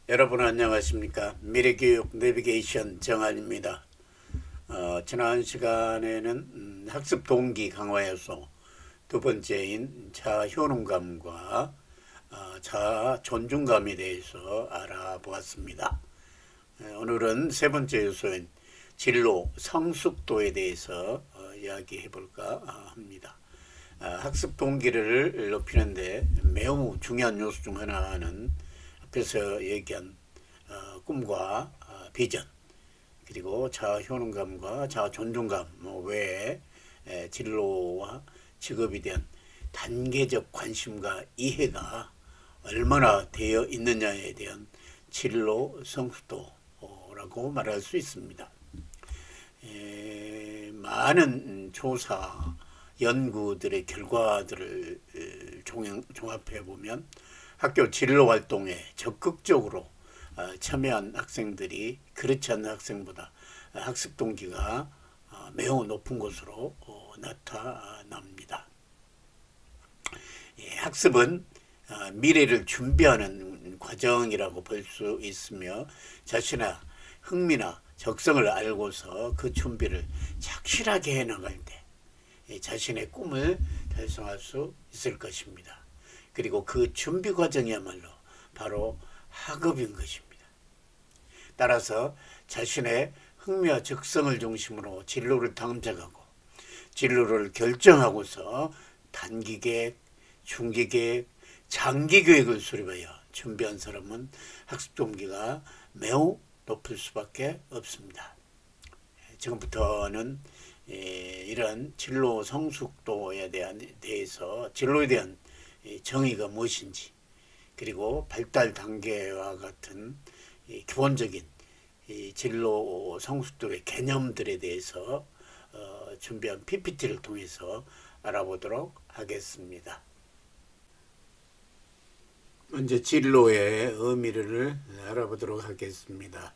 여러분 안녕하십니까? 미래교육 내비게이션 정한입니다. 지난 시간에는 학습 동기 강화 요소 두 번째인 자아 효능감과 자아 존중감에 대해서 알아보았습니다. 오늘은 세 번째 요소인 진로 성숙도에 대해서 이야기해 볼까 합니다. 학습 동기를 높이는데 매우 중요한 요소 중 하나는 앞에서 얘기한 꿈과 비전, 그리고 자아 효능감과 자아 존중감 외에 진로와 직업에 대한 단계적 관심과 이해가 얼마나 되어 있느냐에 대한 진로 성숙도라고 말할 수 있습니다. 많은 조사 연구들의 결과들을 종합해 보면 학교 진로 활동에 적극적으로 참여한 학생들이 그렇지 않은 학생보다 학습 동기가 매우 높은 것으로 나타납니다. 학습은 미래를 준비하는 과정이라고 볼 수 있으며 자신의 흥미나 적성을 알고서 그 준비를 착실하게 해나갈 때 자신의 꿈을 달성할 수 있을 것입니다. 그리고 그 준비 과정이야말로 바로 학업인 것입니다. 따라서 자신의 흥미와 적성을 중심으로 진로를 탐색하고 진로를 결정하고서 단기계획, 중기계획, 장기계획을 수립하여 준비한 사람은 학습 동기가 매우 높을 수밖에 없습니다. 지금부터는 이런 진로 성숙도에 대해서 진로에 대한 정의가 무엇인지, 그리고 발달 단계와 같은 기본적인 진로 성숙도의 개념들에 대해서 준비한 PPT를 통해서 알아보도록 하겠습니다. 먼저 진로의 의미를 알아보도록 하겠습니다.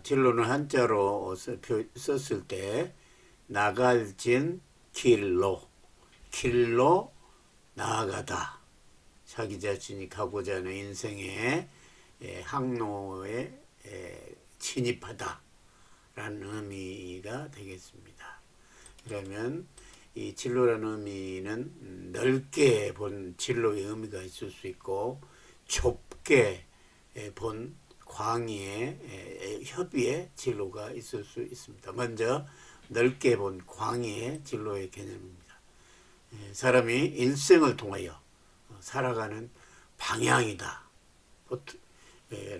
진로는 한자로 썼을 때 나갈진 길로 나아가다, 자기 자신이 가고자 하는 인생의 항로에 진입하다 라는 의미가 되겠습니다. 그러면 이 진로라는 의미는 넓게 본 진로의 의미가 있을 수 있고 좁게 본 광의의 협의의 진로가 있을 수 있습니다. 먼저 넓게 본 광의의 진로의 개념입니다. 사람이 일생을 통하여 살아가는 방향이다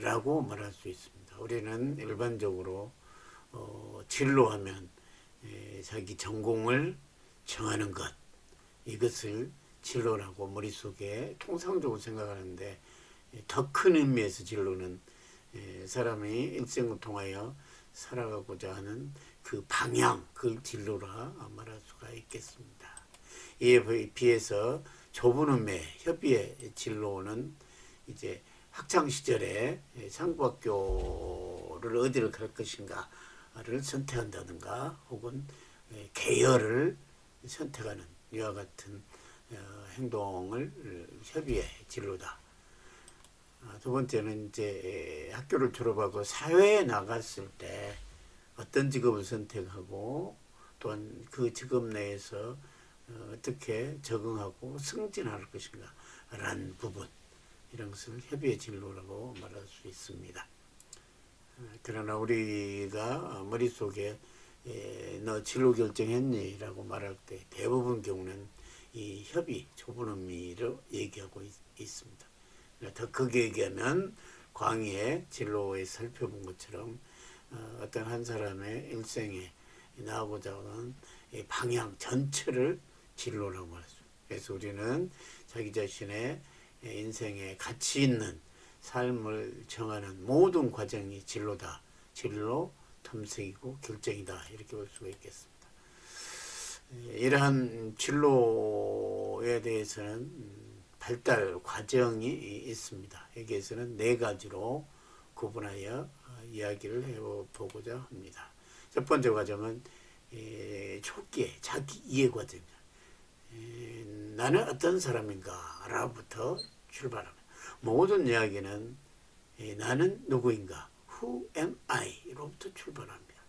라고 말할 수 있습니다. 우리는 일반적으로 진로하면 자기 전공을 정하는 것, 이것을 진로라고 머릿속에 통상적으로 생각하는데, 더 큰 의미에서 진로는 사람이 일생을 통하여 살아가고자 하는 그 방향, 그걸 진로라 말할 수가 있겠습니다. 이에 비해서 좁은 의미의 협의의 진로는 이제 학창 시절에 상부학교를 어디를 갈 것인가를 선택한다든가 혹은 계열을 선택하는 이와 같은 행동을 협의의 진로다. 두 번째는 이제 학교를 졸업하고 사회에 나갔을 때 어떤 직업을 선택하고 또한 그 직업 내에서 어떻게 적응하고 승진할 것인가 라는 부분, 이런 것을 협의의 진로라고 말할 수 있습니다. 그러나 우리가 머릿속에 너 진로 결정했니? 라고 말할 때 대부분 경우는 이 협의, 좁은 의미로 얘기하고 있습니다. 더 크게 얘기하면 광의의 진로에 살펴본 것처럼 어떤 한 사람의 일생에 나오고자 하는 방향 전체를 진로라고 말했습니다. 그래서 우리는 자기 자신의 인생에 가치 있는 삶을 정하는 모든 과정이 진로다. 진로 탐색이고 결정이다. 이렇게 볼 수가 있겠습니다. 이러한 진로에 대해서는 발달 과정이 있습니다. 여기에서는 네 가지로 구분하여 이야기를 해보고자 합니다. 첫 번째 과정은 초기의 자기 이해 과정입니다. 나는 어떤 사람인가 라부터 출발합니다. 모든 이야기는 나는 누구인가? Who am I? 로부터 출발합니다.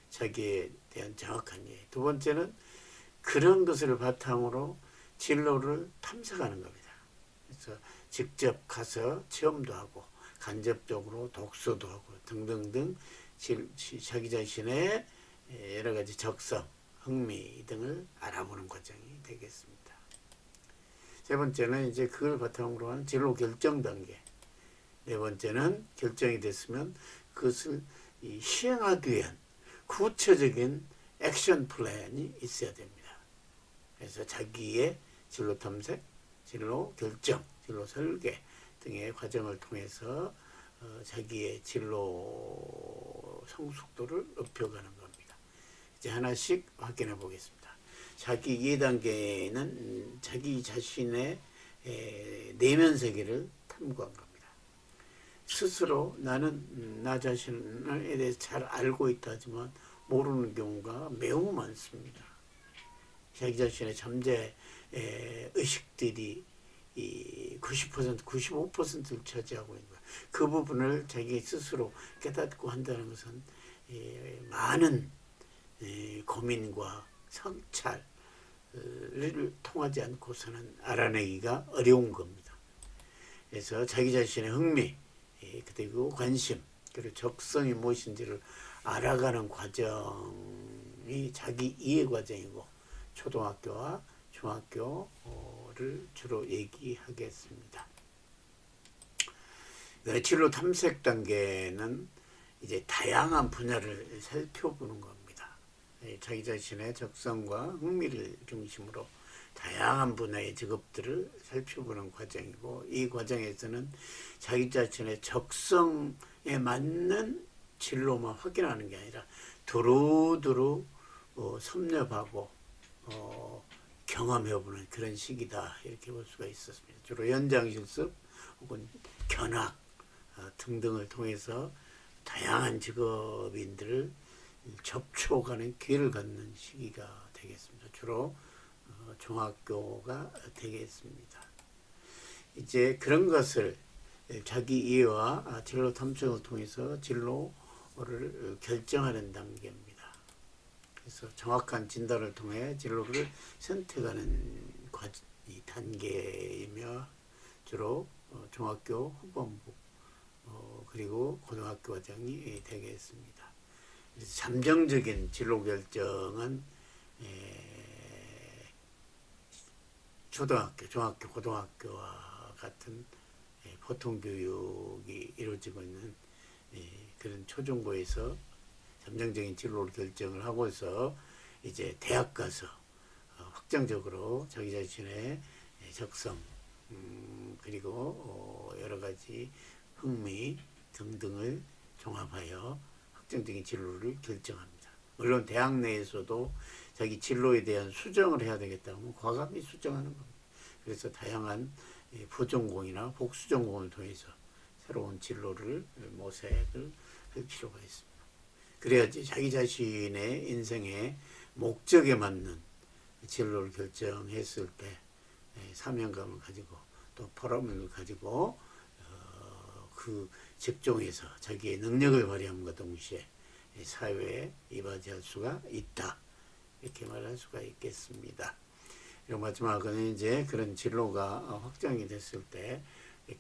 자기에 대한 정확한 이해. 두 번째는 그런 것을 바탕으로 진로를 탐색하는 겁니다. 그래서 직접 가서 체험도 하고 간접적으로 독서도 하고 등등등 자기 자신의 여러 가지 적성, 흥미 등을 알아보는 과정이 되겠습니다. 세 번째는 이제 그걸 바탕으로 한 진로 결정 단계. 네 번째는 결정이 됐으면 그것을 시행하기 위한 구체적인 액션 플랜이 있어야 됩니다. 그래서 자기의 진로 탐색, 진로 결정, 진로 설계 등의 과정을 통해서 자기의 진로 성숙도를 높여가는 겁니다. 이제 하나씩 확인해 보겠습니다. 자기 이해 단계는 자기 자신의 내면 세계를 탐구한 겁니다. 스스로 나는 나 자신에 대해서 잘 알고 있다 하지만 모르는 경우가 매우 많습니다. 자기 자신의 잠재 의식들이 90%, 95%를 차지하고 있는 거예요. 그 부분을 자기 스스로 깨닫고 한다는 것은 많은 고민과 성찰을 통하지 않고서는 알아내기가 어려운 겁니다. 그래서 자기 자신의 흥미, 그리고 관심, 그리고 적성이 무엇인지를 알아가는 과정이 자기 이해 과정이고 초등학교와 중학교를 주로 얘기하겠습니다. 진로 탐색 단계는 이제 다양한 분야를 살펴보는 겁니다. 자기 자신의 적성과 흥미를 중심으로 다양한 분야의 직업들을 살펴보는 과정이고 이 과정에서는 자기 자신의 적성에 맞는 진로만 확인하는 게 아니라 두루두루 섭렵하고 경험해보는 그런 시기다 이렇게 볼 수가 있었습니다. 주로 연장 실습 혹은 견학 등등을 통해서 다양한 직업인들을 접촉하는 기회를 갖는 시기가 되겠습니다. 주로 중학교가 되겠습니다. 이제 그런 것을 자기 이해와 진로 탐색을 통해서 진로를 결정하는 단계입니다. 그래서 정확한 진단을 통해 진로를 선택하는 이 단계이며 주로 중학교 후반부 그리고 고등학교 과정이 되겠습니다. 잠정적인 진로 결정은 초등학교, 중학교, 고등학교와 같은 보통 교육이 이루어지고 있는 그런 초중고에서 잠정적인 진로를 결정을 하고서 이제 대학 가서 확정적으로 자기 자신의 적성 그리고 여러 가지 흥미 등등을 종합하여 확정적인 진로를 결정합니다. 물론 대학 내에서도 자기 진로에 대한 수정을 해야 되겠다 하면 과감히 수정하는 겁니다. 그래서 다양한 부전공이나 복수전공을 통해서 새로운 진로를 모색을 할 필요가 있습니다. 그래야지 자기 자신의 인생의 목적에 맞는 진로를 결정했을 때 사명감을 가지고 또 보람을 가지고 그 직종에서 자기의 능력을 발휘함과 동시에 사회에 이바지할 수가 있다. 이렇게 말할 수가 있겠습니다. 그리고 마지막은 이제 그런 진로가 확정이 됐을 때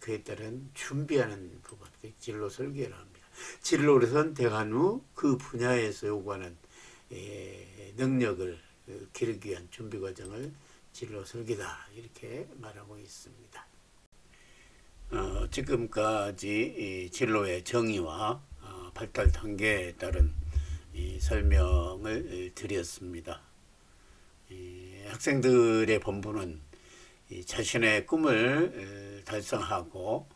그에 따른 준비하는 부분, 진로 설계를 합니다. 진로를 선택한 후 그 분야에서 요구하는 능력을 기르기 위한 준비 과정을 진로 설계다 이렇게 말하고 있습니다. 지금까지 진로의 정의와 발달 단계에 따른 설명을 드렸습니다. 학생들의 본분은 자신의 꿈을 달성하고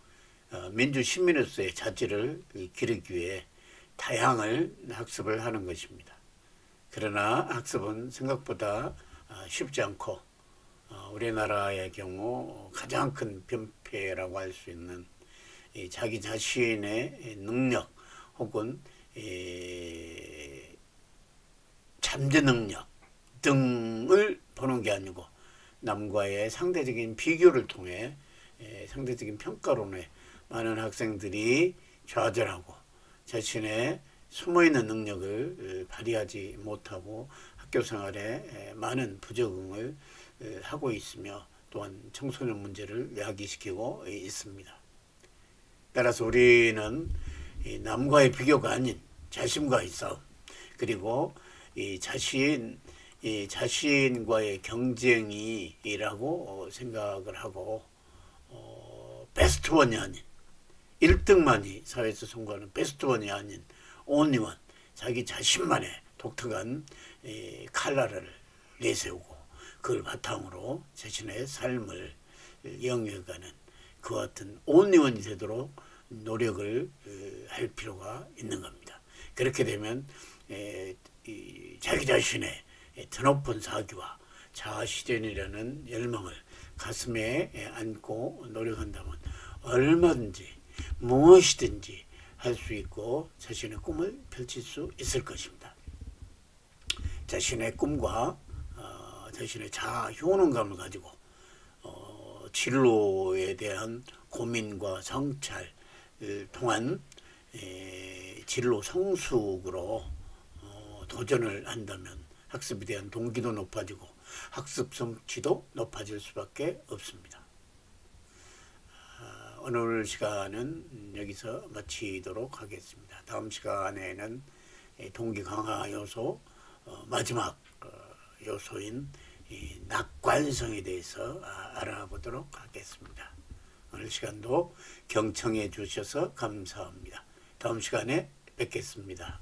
민주시민으로서의 자질을 기르기 위해 다양한 학습을 하는 것입니다. 그러나 학습은 생각보다 쉽지 않고 우리나라의 경우 가장 큰 변폐라고 할 수 있는 자기 자신의 능력 혹은 잠재 능력 등을 보는 게 아니고 남과의 상대적인 비교를 통해 상대적인 평가론에 많은 학생들이 좌절하고 자신의 숨어있는 능력을 발휘하지 못하고 학교 생활에 많은 부적응을 하고 있으며 또한 청소년 문제를 야기시키고 있습니다. 따라서 우리는 남과의 비교가 아닌 자신과의 싸움, 그리고 자신과의 경쟁이라고 생각을 하고 베스트 원이 아닌 1등만이 사회에서 선거하는 베스트 원이 아닌 only one, 자기 자신만의 독특한 칼라를 내세우고 그걸 바탕으로 자신의 삶을 영위해가는 그와 같은 only one이 되도록 노력을 할 필요가 있는 겁니다. 그렇게 되면 자기 자신의 드높은 사기와 자아실현이라는 열망을 가슴에 안고 노력한다면 얼마든지 무엇이든지 할 수 있고 자신의 꿈을 펼칠 수 있을 것입니다. 자신의 꿈과 자신의 자아 효능감을 가지고 진로에 대한 고민과 성찰을 통한 진로 성숙으로 도전을 한다면 학습에 대한 동기도 높아지고 학습 성취도 높아질 수밖에 없습니다. 오늘 시간은 여기서 마치도록 하겠습니다. 다음 시간에는 동기 강화 요소 마지막 요소인 낙관성에 대해서 알아보도록 하겠습니다. 오늘 시간도 경청해 주셔서 감사합니다. 다음 시간에 뵙겠습니다.